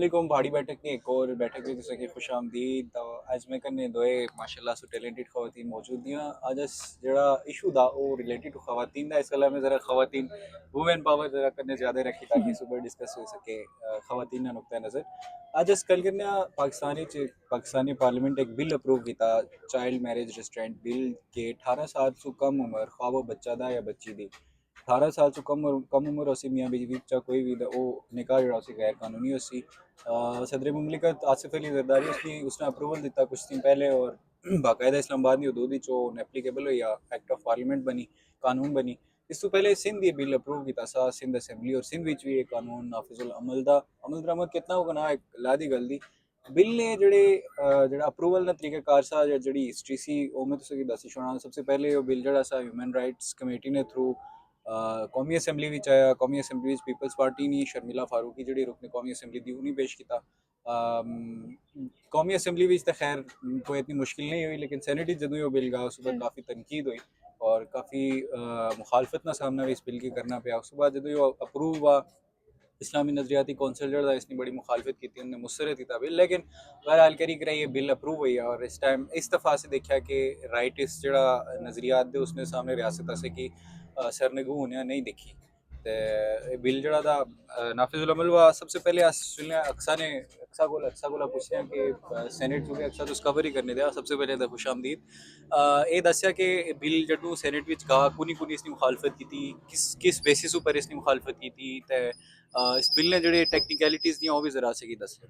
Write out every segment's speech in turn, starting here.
वालेकुम भाड़ी बैठक की एक और बैठक में जैसे कि खुश आमदीद तो आज मैं कन्ने दोए माशाल्लाह सो टैलेंटेड खवातीन मौजूद दियां आज अस जड़ा इशू दा ओ रिलेटेड टू खवातीन दा इस गल्ला में जरा खवातीन वुमेन पावर जरा करने ज़्यादा रखी ताकि सुबह डिस्कस हो सके खवातीन ना नुक्ता नज़र आज अस कल करने पाकिस्तानी पार्लियामेंट एक बिल अप्रूव किया चाइल्ड मैरिज रिस्ट्रेंट बिल के 18 साल से कम उम्र ख्वाह वो बच्चा दा या बच्ची दी 18 साल से कम उम्र उसी मियाँ बीवी चा कोई भी वो निकाह जड़ा उसी गैर कानूनी उसी सदर मुमलिकत आसिफ अली जरदारी उसने अप्रूवल दिता कुछ दिन पहले और बाकायदा इस्लामाबाद की हदूद एप्लीकेबल हुई एक्ट ऑफ पार्लियामेंट बनी कानून बनी इस तो पहले सिंध ये बिल अप्रूव किया सा सिंध असैम्बली और सिंध विच भी ये कानून नाफिजुल अमल दरामद कितना होगा ना एक लादी गल दी बिल ने जड़ा अप्रूवल का तरीकाकार सा जी हिस्ट्री सी वो मैं तुसें दसी छोड़ा सबसे पहले वो बिल जड़ा सा ह्यूमन राइट्स कमेटी ने थ्रू कौमी असैम्बली विच आया कौमी असैम्बली विच पीपल्स पार्टी ने शर्मिला फारूकी जी रुकने कौमी असैम्बली दी उन्हें पेश किया कौमी असैम्बली विच तो खैर कोई इतनी मुश्किल नहीं हुई लेकिन सैनेट जदों वो बिल गया उस पर काफ़ी तनकीद हुई और काफ़ी मुखालफत का सामना भी इस बिल की करना पाया उसके बाद जो अप्रूव हुआ इस्लामी नजरियाती कौंसल जड़ा इसने बड़ी मुखालफत की थी उन्हें मुस्तरद किया बिल लेकिन बहरहाल करी कर ये बिल अप्रूव हुई है और इस टाइम इस दफ़ा से देखा कि राइटिस जड़ा नजरियात दे उसने सामने रियासत से की सरनगू होने नहीं दिखी ते बिल जड़ा था नाफिजुल अमल हुआ सबसे पहले अक्सा कोला पूछने कि सैनेट चूंकि अक्सा तो कवर ही करने दिया सबसे पहले तो खुश आमदीद ये दसिया कि बिल जदों सैनेट विच गा कुनी कुनी इसकी मुखालफत की थी किस बेसिस पर इसकी मुखालफत की थी ते इस बिल ने जेह्ड़े टेक्निकलिटीज दियां ओह् भी जरा असेंगी दस्सेओ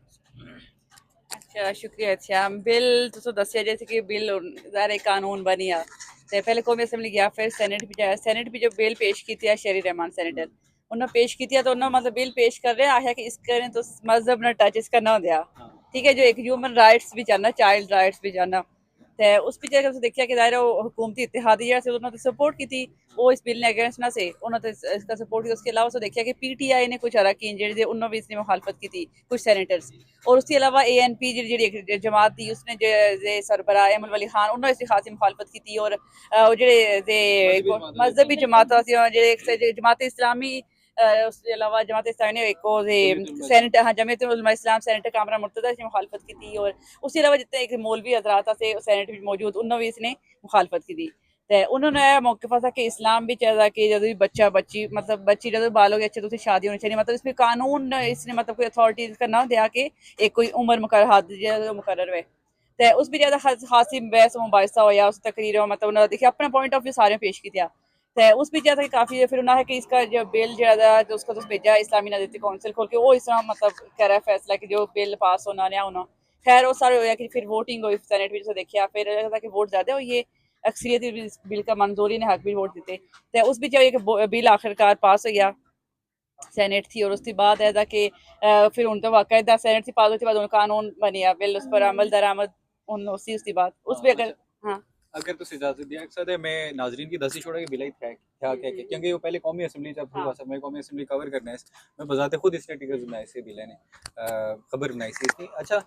अच्छा शुक्रिया। अच्छा बिल तुस दस्सेआ जैसे कि बिल ज़ाहिर कानून बनी आ ते पहले कौमी असैम्बली गया फिर सैनेट भी जाया सैनेट भी जो बिल पेश की है शरी रहमान सैनेटर उन्होंने पेश की तो उन्होंने मतलब बिल पेश कर रहे आया कि इस करें तो मजहब ने टच इसका ना दिया ठीक है जो एक ह्यूमन राइट्स भी जाना चाइल्ड राइट्स भी जाना ते उस पिछे अगर देखिया कि दायरा हुकूमती इत्तेहादिया से उन्होंने सपोर्ट की थी वो इस बिल ने अगेंस्ट ना से उन्होंने इसका सपोर्ट किया उसके अलावा उसने देखिया कि पीटीआई ने कुछ अरकान जेडी उन्होंने भी इसने मुखालफत की थी कुछ सैनेटर्स और उसके अलावा एएनपी जी जमात थी उसने जे सरबरा अहमद वली खान उन्होंने इसकी खासी मुखालफत की थी और जेडे मजहबी जमात जेडे जमात इस्लामी उसके अलावा जमात इस्लामी ने एक सैनेट हाँ जमीयत उलमा इस्लाम सैनेटर कामरा मुर्तजा इसने मुखालफत की थी और उसके अलावा जितने एक मौलवी हजरात से सैनेट में मौजूद उन्होंने भी इसने मुखालफत की थी ते उन्होंने मौकफा था कि इस्लाम भी चाहता कि जब भी बच्चा बच्ची मतलब बच्ची जब बालोगे अच्छे तो उसकी शादी होनी चाहिए मतलब इसमें कानून इसने मतलब कोई अथॉरिटीज का ना दिया कि एक कोई उम्र मुकर्रर हुए ते उस भी ज्यादा खासी बहस मुबासा होया उस तकरीर मतलब उन्होंने देखिए अपना पॉइंट ऑफ व्यू सारे पेश किया ते उस भी ज्यादा काफी फिर उन्होंने कि इसका जो बिल ज्यादा तो उसको तो भेजा इस्लामी नजरती काउंसिल खोल के वो इस तरह मतलब कह रहा है फैसला कि जो बिल पास होना या होना खैर वो सारे होया कि फिर वोटिंग हुई सेनेट में देखिया फिर कि वोट ज्यादा हुई है अक्सरियत बिल का मंजूरी ने हक भी वोट दिते ते उस भी एक बिल आखिरकार पास हो गया सैनेट थी और उसके बाद ऐसा कि फिर उन तो बाकायदा सैनेट थी पास उसके बाद कानून बनिया बिल उस पर अमल दरामद उसी उसके बाद उस भी अगर हाँ अगर तुम इजाजत दिया सकते मैं नाजरीन की दसी छोड़ा कि बिलाई था क्या क्या क्या क्योंकि वो पहले कौमी असम्बली जब हुआ सब मैं कौमी असम्बली कवर करना है मैं बजाते खुद इसने टिकट बनाए से बिल ने खबर बनाई सी इसकी अच्छा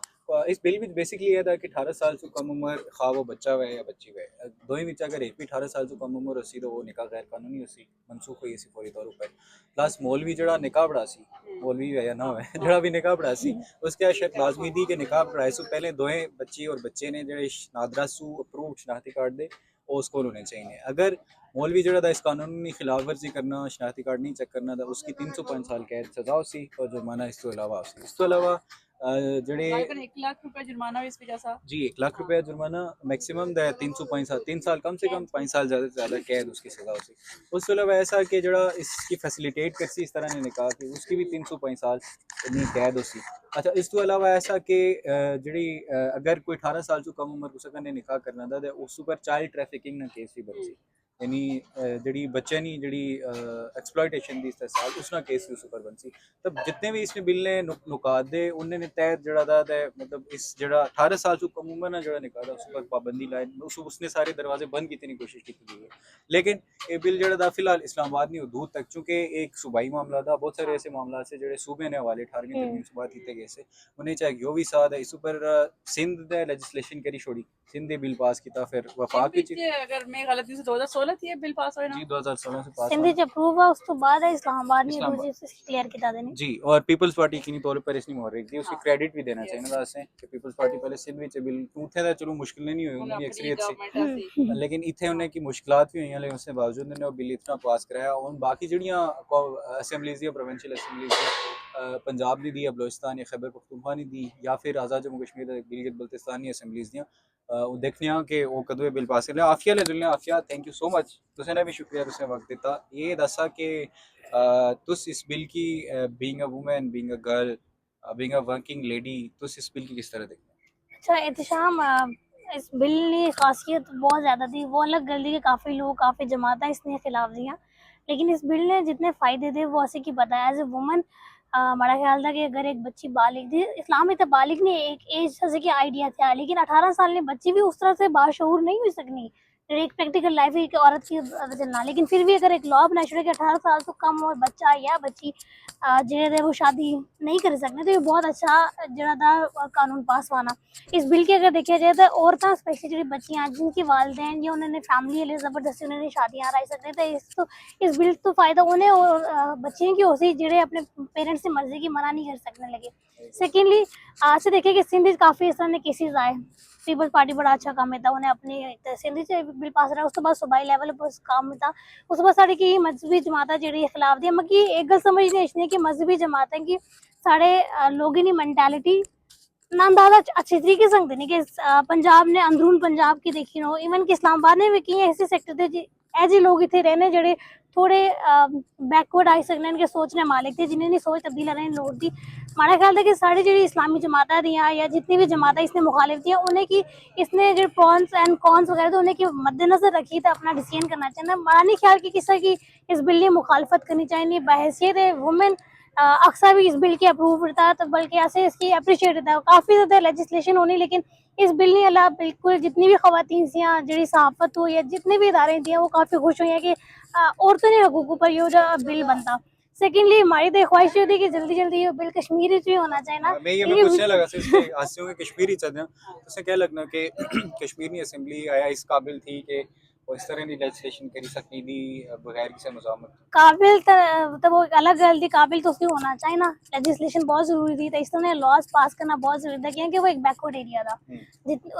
इस बिल में बेसिकली ये था कि 18 साल से कम उम्र खा वो बच्चा हुआ या बच्ची हुआ दो ही अगर एक भी 18 साल से कम उम्र होसी तो वो निकाह गैर कानूनी होसी मनसूख हुई सी फौरी तौर पर प्लस मौलवी जड़ा निकाह पढ़ा सी मौलवी है या ना हो जड़ा भी निकाह पढ़ा सी उसके शर्त लाजमी थी कि निकाह पढ़ाए सो पहले दोए बच्ची और बच्चे ने जो नादरा सू अप्रूव शनाख्ती कार्ड दे वो उसको होने चाहिए अगर मौलवी जड़ा इस कानून की खिलाफ वर्जी करना शनाख्ती कार्ड नहीं चेक करना तो उसकी 305 साल कैद सजा उसी और जुर्माना इस तो अलावा इस तो अलावा जड़े 1 लाख रुपए जुर्माना इस वजह से जी 1 लाख रुपया जुर्माना मैक्सिमम 305 साल 3 साल कम से कम 5 साल ज़्यादा से ज़्यादा कैद उसकी सजा होती उस अलावा ऐसा कि जड़ा इसकी फैसिलिटेट करसी इस तरह ने निकाह कि उसकी भी 305 साल इतनी कैद होती अच्छा इस तो अलावा ऐसा कि जड़ी अगर कोई 18 साल से कम उम्र कुछ ने निकाह करना था तो उस पर चाइल्ड ट्रैफिकिंग ना केस भी बनसी यानी जड़ी बच्चे नी जड़ी एक्सप्लॉयटेशन दी इस्तेसाल उसना केस भी उस पर बनसी तब जितने भी इसने बिल ने नुकात दे उन्होंने तहत जड़ा था मतलब इस जड़ा 18 साल से कम उम्र ना जड़ा निकाला उस पर पाबंदी लाई उसने सारे दरवाजे बंद करने की कोशिश की गई है लेकिन ये बिल जड़ा था फिलहाल इस्लामाबाद नहीं हदूद तक चूंकि एक सूबाई मामला था बहुत सारे ऐसे मामला से जड़े सूबे ने हवाले 18वीं तरमीम से बात किए गए से उन्हें चाहे जो भी साथ है इस पर सिंध ने लेजिस्लेशन करी छोड़ी सिंध दे बिल पास किया, फिर वफाक सिंध विच अगर मैं गलत नहीं से 2016 थी बिल पास होया ना जी 2016 से पास सिंध हुआ च अप्रूव है, उस तो बाद है इस्लामाबाद ने इस्लामाबाद दूसरी क्लियर किया देनी। जी। और पीपल्स पार्टी की तौर पर इसकी मोहर रखी उसकी हाँ क्रेडिट भी देना yes चाहिए ना असें कि पीपल्स पार्टी पहले सिंध विच बिल उठे दा चलो मुश्किल नहीं हुई ਹੁਣ उन्होंने ਆਪਣੀ अक्सरियत से, ਗਵਰਨਮੈਂਟ ਅਸੀਂ लेकिन इतने उन्हें की मुश्किलात भी हुई लेकिन उसके बावजूद उन्होंने वो बिल इतना पास कराया। और बाकी जड़ियाँ असैम्बलीज या प्रोविंशियल असैम्बलीज पंजाब दी दी, बलोचिस्तान या खैबर पख्तूनख्वा ने दी, या फिर आज़ाद जम्मू कश्मीर गिलगित बल्तिस्तान दी असैम्बलीज दियां वो देखने कि वो कदों बिल पास कर लिया। आफिया ले जुलने आफिया थैंक यू सो मच, तुसें भी शुक्रिया, तुसें वक्त दिता। ये दसा कि तुस इस बिल की being a women, being a girl, being a working lady, तुस इस बिल की किस तरह देखते हैं? अच्छा एहतशाम, इस बिल की खासियत बहुत ज़्यादा थी, वो अलग गली के काफ़ी लोग काफ़ी जमाता इसने खिलाफ दिया, लेकिन इस बिल ने जितने फ़ायदे थे वो ऐसे की बताया। एज ए वुमन हमारा ख्याल था कि अगर एक बच्ची बालिग थी, इस्लाम में तो बालिग ने एक एज जैसे कि आइडिया था, लेकिन 18 साल ने बच्ची भी उस तरह से बाशऊर नहीं हो सकनी एक प्रैक्टिकल लाइफ एक औरत की चलना। लेकिन फिर भी अगर एक लॉ बनाया छोड़े कि 18 साल तो कम और बच्चा या बच्ची जेह्ड़े वो शादी नहीं कर सकते, तो ये बहुत अच्छा जेह्ड़ा था कानून पास होना। इस बिल के अगर देखा जाए तो औरतां स्पेशली जेह्ड़ी बच्चियां जिनके वालदैन या उन्होंने फैमिली आह्ले जबरदस्ती उन्होंने शादियां कराई सकदे, तो इस बिल तो फायदा उन्हें और बच्चियों की होसी जेह्ड़े अपने पेरेंट्स की मर्जी की मना नहीं कर सकने लगे। सेकेंडली आज से देखे कि सिंध काफ़ी इस तरह के केसेस आए, पीपल्स पार्टी बड़ा अच्छा कम्म कीता, उन्हें अपनी सिंध च बिल पास रहा, उस तो बाद सूबाई लेवल पर कम्म कीता। उस तो बाद साढ़ी की मजहबी जमातां जेह्ड़ी खिलाफ दी, मिगी एक गल समझ नहीं आनी कि मजहबी जमातें की साढ़े लोगें दी मैंटालिटी ना अंदाजा अच्छे तरीके से सकते नहीं कि पंजाब ने अंदरून पंजाब की देखी हो, इवन कि इस्लामाबाद ने भी केईं ऐसे सेक्टर थे ऐसे लोग इत्थे रहने जेह्ड़े थोड़े बैकवर्ड आई सकदे न कि सोचने मालिक थे जिन्हें सोच तब्दील करने दी लोड़ थी। हमारा ख्याल था कि साढ़ी जेह्ड़ी इस्लामी जमातां दियां या जितनी भी जमातां इसने मुखालिफ थी उन्हें की इसने जो प्रॉन्स एंड कॉन्स वगैरह थे उन्हें की मद्देनजर रखी तो अपना डिसीजन करना चाहिए। हमारा नहीं ख्याल कि किसी की इस बिल की मुखालफत करनी चाहिए बहैसियत वुमेन अक्सर भी इस बिल की अप्रूव करता है, तो बल्कि ऐसे इसकी अप्रिशिएट करता है। काफ़ी ज़्यादा लेजिस्लेशन होनी, लेकिन इस बिल ने अला बिल्कुल जितनी भी खवातीन थी जी सहाफत हो या जितने भी इदारे थी वो काफ़ी खुश हुई हैं कि औरतों के हकूक़ों पर ये जो बिल बनता। सेकेंडली हमारी तो ख्वाहिश ये थी कि जल्दी जल्दी ये बिल कश्मीर भी होना चाहिए ना, मैं ये मैं पूछने लगा से इसके हासियों के कश्मीरी चलना तो उसे क्या लगना कि कश्मीरी असेंबली आया इस काबिल थी कि वो इस तरह की लेजिस्लेशन करी सकती थी बगैर किसी मज़ामत। काबिल तो वो एक अलग गल थी, काबिल तो उसकी होना चाहिए ना, लेजिस्लेशन बहुत ज़रूरी थी, तो इस तरह लॉज पास करना बहुत ज़रूरी था क्योंकि वो एक बैकवर्ड एरिया था।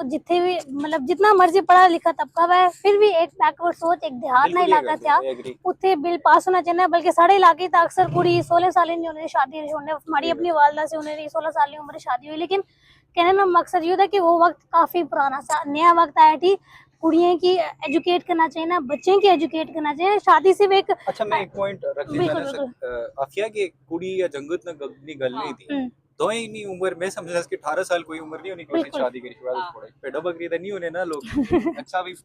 जितने भी मतलब जितना मर्जी पढ़ा लिखा तबका है फिर भी एक बैकवर्ड सोच एक देहात ना इलाका था उत्थे बिल पास होना चाहिए। बल्कि साढ़े इलाके तक अक्सर कुड़ी 16 साल नहीं होने शादी होने, हमारी अपनी वालदा से उन्हें 16 साल की उम्र शादी हुई, लेकिन कहने का मकसद ये था कि वो वक्त काफ़ी पुराना सा नया वक्त आया थी। कुड़ियों की एजुकेट करना चाहिए ना, बच्चों की एजुकेट करना चाहिए, शादी सिर्फ एक अच्छा मैं एक पॉइंट रखने बिल्कुल चाहना बिल्कुल आखिया कि कुड़ी या जंगत ना गलनी गल नहीं थी तो ही नहीं उम्र में समझा कि 18 साल कोई उम्र नहीं होनी कि बिल्कुल शादी करी बाद थोड़े पेड़ो बकरी तो नहीं होने ना लोग अच्छा भी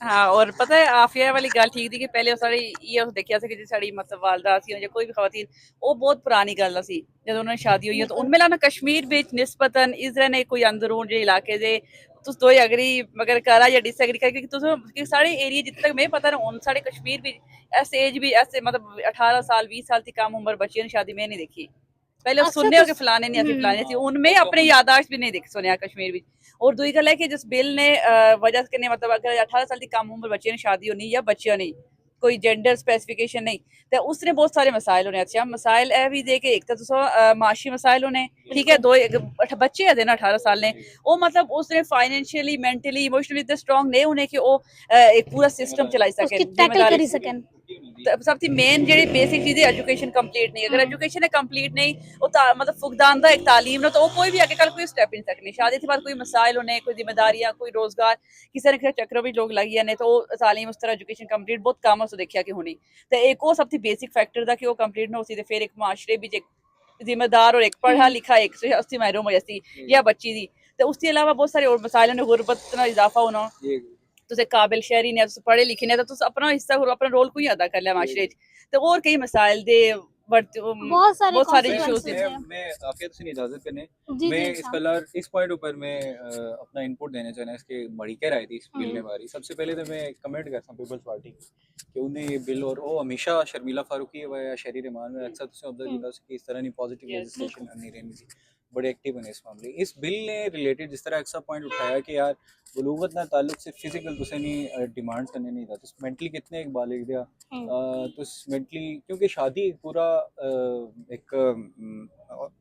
हाँ और पता है आफिया वाली गल ठीक थी कि पहले साड़ी ये देखिया कि जी साड़ी मतलब वालदा सी या कोई भी खवातीन वो बहुत पुरानी गल सी जब उन्होंने शादी हुई है तो उनमें लाना कश्मीर बिच निस्बतन इजरा ने कोई अंदरून जे इलाके दे तुस दो अगरी मगर करा या डिसएग्री कर क्योंकि तुस कि साढ़े एरिया जितने तक मैं पता ना उन साढ़े कश्मीर भी ऐसे एज भी ऐसे मतलब 18 साल 20 साल की कम उम्र बच्चियों की शादी में नहीं देखी। पहले सुनने हो कि फलाने नहीं ऐसे फलाने थी उनमें अपने यादाश्त भी नहीं देख सुने कश्मीर भी। और दूसरी गल है कि जिस बिल ने वजह के मतलब अगर 18 साल की कम उम्र बच्चे ने शादी होनी या बच्चियां नहीं कोई जेंडर स्पेसिफिकेशन नहीं तो उसने बहुत सारे मसाइल होने। अच्छा मसाइल ए भी दे के एक तो माशी मसाइल होने ठीक है दो बच्चे है ना 18 साल ने वो मतलब उसने फाइनेंशियली मेंटली इमोशनली इतने स्ट्रांग नहीं होने कि वो एक पूरा सिस्टम चलाई सके जिम्मेदारी सब थी मेन जेडी बेसिक चीज़ एजुकेशन कंप्लीट नहीं अगर एजुकेशन कंप्लीट नहीं वो मतलब फुकदान एक तालीम ना तो कोई भी आगे कल कोई स्टेप नहीं सकनी शादी के बाद कोई मसाइल होने कोई जिम्मेदारियां कोई रोजगार किसी न किसी चक्रों में लोग लगी जाने तो तालीम उस तरह एजुकेशन कंप्लीट बहुत कम उस देखा कि होनी तो एक वो सब थी बेसिक फैक्टर था कि वो कंप्लीट ना हो सी फिर एक माशरे भी जिम्मेदार और एक पढ़ा लिखा एक अस्सी महरूम हो जैसी या बच्ची थी तो उसके अलावा बहुत सारे और मसाइल ने गुरबत ना इजाफा होना तुसे काबिल शहरी ने पढ़े लिखे ने तो तुस अपना हिस्सा अपना रोल कोई अदा कर लिया माशरे तो और कई मसाइल दे बहुत सारे इश्यूज मैं आपके से इजाजत करने मैं इस कलर इस पॉइंट ऊपर मैं अपना इनपुट देना चाहना इसके बड़ी कह रही थी इस बिल ने बारी सबसे पहले तो मैं कमेंट करता हूँ पीपल्स पार्टी कि उन्हें ये बिल और वो हमेशा शर्मिला फारूकी या शहरी रहमान में अक्सर तुझे ऑब्जर्व किया कि इस तरह की पॉजिटिव लेजिस्लेशन नहीं रहनी थी बड़े एक्टिव हैं इस मामले। इस बिल ने रिलेटेड जिस तरह एक्सा पॉइंट उठाया कि यार बलूगत ना ताल्लुक सिर्फ फिजिकल तुसें नहीं डिमांड्स करने नहीं था, तो मेंटली कितने एक बालिग दिया तो मेंटली, क्योंकि शादी एक पूरा एक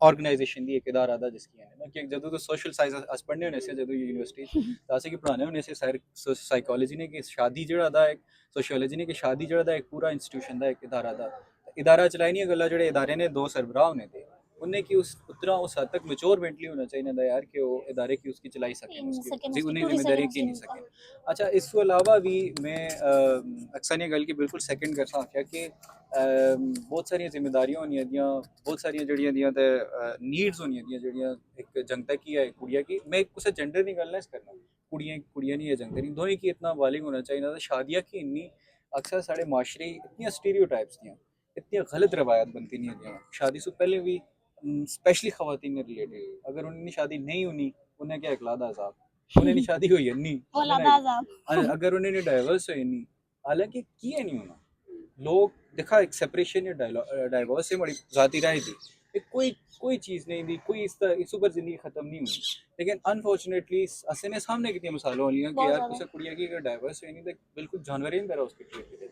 ऑर्गेनाइजेशन दी एक इदारा दा जिसकी है ना कि जदों तो सोशल साइंस अस पढ़ने होने से जदों यूनिवर्सिटी तासे कि पढ़ाने होने से साइकोलॉजी ने कि शादी जेड़ा दा एक सोशियोलॉजी ने कि शादी जेड़ा दा एक पूरा इंस्टीट्यूशन दा एक इदारा दा इदारा चलाई नहीं गल्ला जेड़े इदारे ने दो सरबराह होने थे उन्हें कि उस उतना उस हद तक मैच्योर मेंटली होना चाहिए था यार कि वो इदारे की उसकी चलाई सकें, उसकी उन्हें जिम्मेदारी की नहीं सकें। अच्छा इस तो अलावा भी मैं अक्सर ये गल की बिल्कुल सेकंड कर सकता कि बहुत सारी जिम्मेदारियां होनी दियां, बहुत सारी जड़ियां दियां ते नीड्स होनी दियां जड़ियां एक जनता की है कुड़िया की, मैं कुछ जेंडर नहीं गल करना, कुड़ियां नहीं है जनता नहीं, दोनों की इतना बालिग होना चाहिए था। शादियां की इन्नी अक्सर साढ़े माशरे इतनी स्टीरियोटाइप्स दियां इतनी गलत रवायत बनती नहीं है शादी से पहले भी, स्पेशली खवातीन ने रिलेटेड अगर उन्हें शादी नहीं होनी उन्हें क्या इकलादा अजाब, उन्हें शादी हुई है नहीं अगर उन्हें डाइवर्स हुई नहीं, हालांकि किए नहीं होना लोग देखा एक सेपरेशन या डाइवर्स से बड़ी जाती राय थी एक कोई चीज़ नहीं थी, कोई इस ऊपर जिंदगी खत्म नहीं हुई, लेकिन अनफॉर्चुनेटली असने ने सामने कितनी मिसालों वाली हैं कि यार कुछ कुड़िया की अगर डाइवर्स हुई नहीं तो बिल्कुल जानवर ही तरह उसकी ट्रीट करें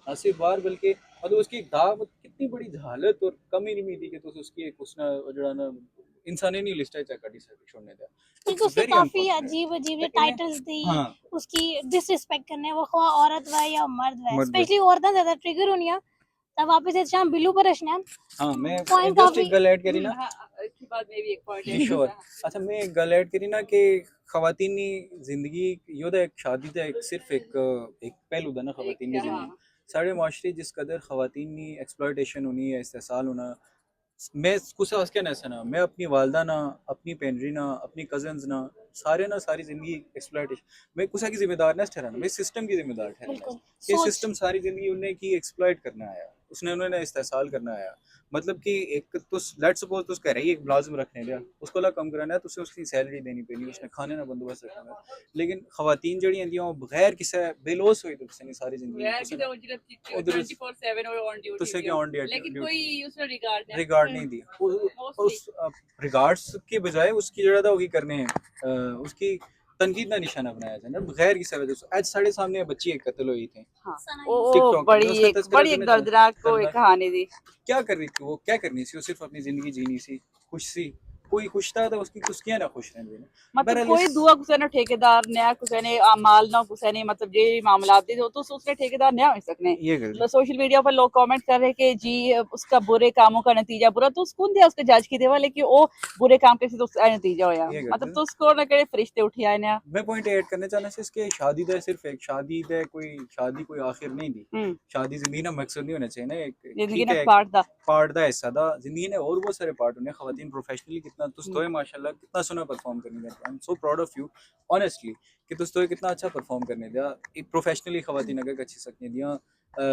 ना सिर्फ बार बल्कि मतलब उसकी दाव कितनी बड़ी जहालत और कमी नहीं थी कि तुम उसकी एक उसना जड़ा ना इंसानी नहीं लिस्ट है चेक कर छोड़ने दिया क्योंकि उसने काफी अजीब अजीब टाइटल्स दी उसकी डिसरिस्पेक्ट करने, वो खवा औरत वह या मर्द वह, स्पेशली औरतें ज्यादा ट्रिगर होनी है तब वापस से शाम बिल्लू पर रखना। हां मैं जस्ट एक गल ऐड करी ना इसके बाद में भी एक पॉइंट जी श्योर। अच्छा मैं एक गल ऐड करी ना कि खवातीनी जिंदगी योदा एक शादी दा एक सिर्फ एक पहलू दा ना खवातीन की जिंदगी साढ़े माशरे जिस कदर खवातीनी एक्सप्लॉयटेशन होनी है इस्तेसाल होना, मैं कुछ क्या ना सना मैं अपनी वालदा ना अपनी पेनरी ना अपनी कजन्स ना सारे ना सारी जिंदगी एक्सप्लॉयटेशन मैं कुछ की जिम्मेदार ना ठहराना, मैं सिस्टम की जिम्मेदार ठहराना कि सिस्टम सारी जिंदगी उन्हें की एक्सप्लॉयट करना आया, उसने उन्होंने इस्तेसाल करना आया, मतलब कि एक तो लेट सपोज तो कह रही है एक मुलाजिम रखने लिया उसको ला कम कराना है तो उसे उसकी सैलरी देनी पैनी, उसने खाने ना बंदोबस्त रखना है, लेकिन खवातीन जड़ी हैं वो बगैर किसी बेलोस हुई तो उसने सारी जिंदगी तो उसे क्या ऑन ड्यूटी रिगार्ड नहीं दिया, उस रिगार्ड्स के बजाय उसकी जड़ा था वो करने हैं उसकी तनकीद का निशाना बनाया था ना बगैर किसी वजह से। आज साढ़े सामने बच्ची एक कत्ल हुई थी वो बड़ी एक दर्दनाक को एक कहानी थी, क्या कर रही थी वो, क्या करनी थी वो, सिर्फ अपनी जिंदगी जीनी सी, खुश सी, कोई खुश था तो उसकी कुछ ना खुश रहने देना मतलब कोई दुआ कुछ ना ठेकेदार नया कुछ ने माल ना कुछ ने मतलब जे मामला दे तो उसने ठेकेदार नया हो सकने ये सोशल मीडिया पर लोग कमेंट कर रहे कि जी उसका बुरे कामों का नतीजा बुरा तो उसको दिया उसके जज की देवा लेकिन वो बुरे काम के तो उसका नतीजा होया मतलब तो उसको ना करे फरिश्ते उठी आए ना। मैं पॉइंट ऐड करने चाहना है इसके शादी दा सिर्फ एक शादी दा कोई आखिर नहीं दी, शादी जिंदगी ना मकसद नहीं होना चाहिए ना, एक जिंदगी ना पार्ट दा हिस्सा दा जिंदगी ने और बहुत सारे पार्ट होने खवातीन प्रोफेशनली कितना तुस तो माशाल्लाह कितना सुना परफॉर्म करने दिया, I am so proud of you honestly कि तुस तो कितना अच्छा परफॉर्म करने दिया, एक प्रोफेशनली खवातीन अगर अच्छी सकने दिया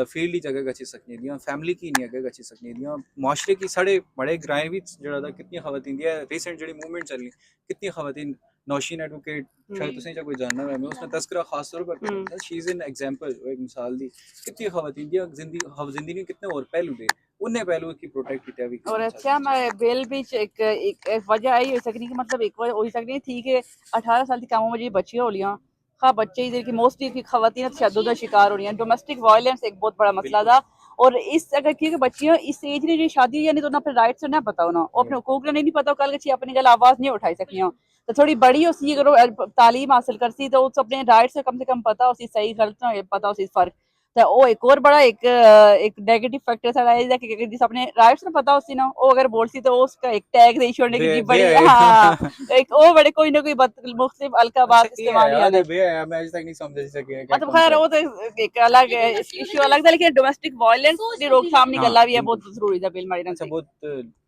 फील्ड जगह अच्छी सकने दिया, फैमिली की नहीं अगर अच्छी सकने दिया, माशरे की साढ़े बड़े ग्राएं भी जड़ा कितनी खवातीन दिया रिसेंट जड़ी मूवमेंट चली कितनी खवातीन नौशीन एडवोकेट शायद तुसें कोई जानना है मैं उसने तस्करा खास तौर पर करता शी इज एन एग्जांपल एक मिसाल दी कितनी खवातीन दी जिंदगी में कितने और पहलू दे उन्हें पहलू की प्रोटेक्ट किया भी और अच्छा मैं बिल भी एक वजह आई हो सकनी कि मतलब एक हो सकनी थी कि 18 साल की कामों में बच्चियां हो लियां हाँ बच्चे इधर की मोस्टली की खवातीन तशद्दुद का शिकार हो रही हैं, डोमेस्टिक वायलेंस एक बहुत बड़ा मसला था और इस अगर क्योंकि बच्चियां इस एज में जो शादी यानी तो ना अपने राइट्स नहीं पता होना और अपने हुकूक नहीं पता कल अच्छी अपनी गल आवाज नहीं उठाई सकती तो थोड़ी बड़ी होती अगर तालीम हासिल करती तो उस अपने राइट्स से कम पता उसी सही गलत पता उसी फर्क तो वो एक और बड़ा एक नेगेटिव फैक्टर साढ़ा है कि जिस अपने राइट्स में पता होती ना वो अगर बोलती तो उसका एक टैग दे छोड़ने की बड़ी हाँ एक वो बड़े कोई ना कोई मुख्तलिफ अलकाबात इस्तेमाल मैं आज तक नहीं समझ सके मतलब खैर वो तो एक अलग इशू अलग था लेकिन डोमेस्टिक वायलेंस की रोकथाम नहीं गल्ला भी है बहुत जरूरी है बिल मारी अच्छा बहुत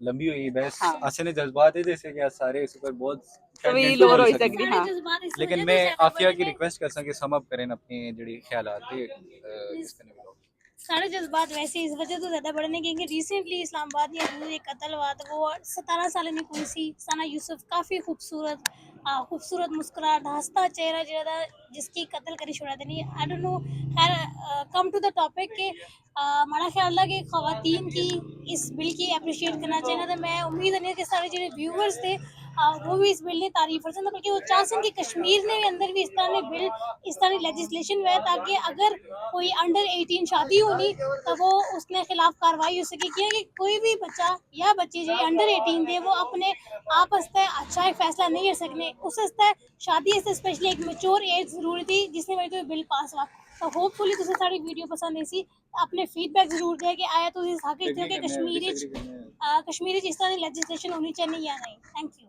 लंबी हुई बहस असने जज्बात है जैसे कि सारे इस पर बहुत लोर हो सकती हां लेकिन मैं आफिया की रिक्वेस्ट कर सके सम अप करें अपनी जड़ी ख्यालात सारे जज्बात वैसे इस वजह तो ज्यादा बढ़ने क्योंकि रिसेंटली इस्लामाबाद या दूर एक कत्ल हुआ तो वो 17 साल की कोई सी सना यूसुफ काफी खूबसूरत खूबसूरत मुस्कुराहट हंसता चेहरा जेह्ड़ा जिसकी कत्ल करी छोड़ा देनी आई डोंट नो। खैर कम टू द टॉपिक कि माड़ा ख्याल है कि खवातीन की इस बिल की अप्रिशिएट करना चाहिए ते मैं उम्मीद है कि सारे जेह्ड़े व्यूअर्स थे वो भी इस बिल ने तारीफ कर सकते बल्कि वो चाहते कि कश्मीर ने अंदर भी इस तरह ने बिल इस तरह की लेजिस्लेशन हुआ ताकि अगर कोई अंडर 18 शादी होनी तो वो उसने खिलाफ कार्रवाई हो सके कि कोई भी बच्चा या बच्ची जो अंडर 18 थे वो अपने आप आस्ते अच्छा एक फैसला नहीं कर सकने उस आस्ते शादी आस्ते स्पेशली एक मैच्योर एज जरूरी थी जिसने वजह तो बिल पास हुआ। तो होपफुली तुसें साड़ी वीडियो पसंद आई सी अपने फीडबैक जरूर दें कि आया तुम इस हक च कि कश्मीरी च इस तरह की लेजिस्लेशन होनी चाहिए या नहीं। Thank you.